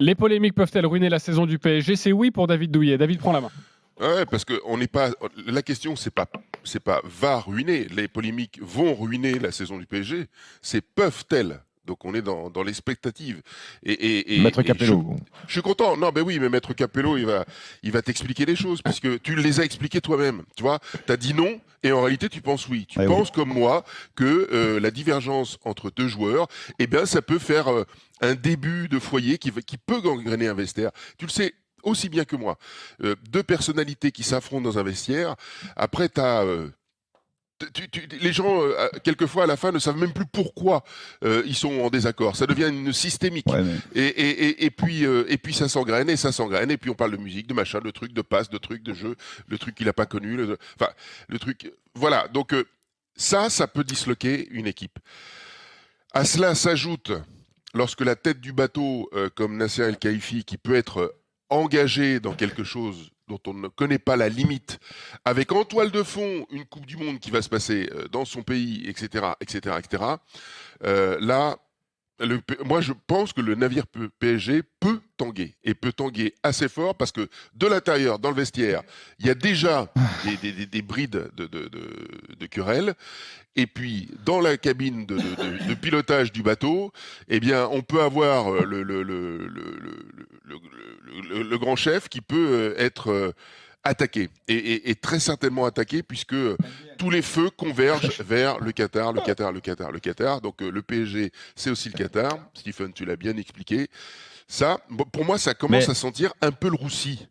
Les polémiques peuvent-elles ruiner la saison du PSG? C'est oui pour David Douillet. David prend la main. Ouais, parce que on n'est pas. La question, c'est pas va ruiner. Les polémiques vont ruiner la saison du PSG. C'est peuvent-elles. Donc on est dans l'expectative. Maître Et Capello. je suis content. Non, ben oui, mais Maître Capello, il va t'expliquer les choses, puisque tu les as expliquées toi-même. Tu vois, tu as dit non, et en réalité, tu penses oui. Tu Ah oui. penses comme moi que la divergence entre deux joueurs, eh bien, ça peut faire un début de foyer qui peut gangréner un vestiaire. Tu le sais aussi bien que moi. Deux personnalités qui s'affrontent dans un vestiaire. Après, les gens, quelquefois, à la fin, ne savent même plus pourquoi ils sont en désaccord. Ça devient une systémique. Ouais, mais... Et puis, ça s'engraine, et ça s'engraine. Et puis, on parle de musique, de machin, de trucs, de passe, de trucs, de jeu, le truc qu'il n'a pas connu. Enfin, le truc... Voilà. Donc, ça peut disloquer une équipe. À cela s'ajoute, lorsque la tête du bateau, comme Nasser El Khelaifi, qui peut être engagé dans quelque chose dont on ne connaît pas la limite, avec en toile de fond une Coupe du Monde qui va se passer dans son pays, etc., etc., etc., là, moi je pense que le navire PSG peut tanguer, et peut tanguer assez fort, parce que de l'intérieur, dans le vestiaire, il y a déjà des brides de querelles. Et puis, dans la cabine de pilotage du bateau, eh bien, on peut avoir le grand chef qui peut être attaqué. Et très certainement attaqué, puisque tous les feux convergent vers le Qatar, le Qatar, le Qatar, le Qatar. Donc, le PSG, c'est aussi le Qatar. Stephen, tu l'as bien expliqué. Ça, pour moi, ça commence à sentir un peu le roussi.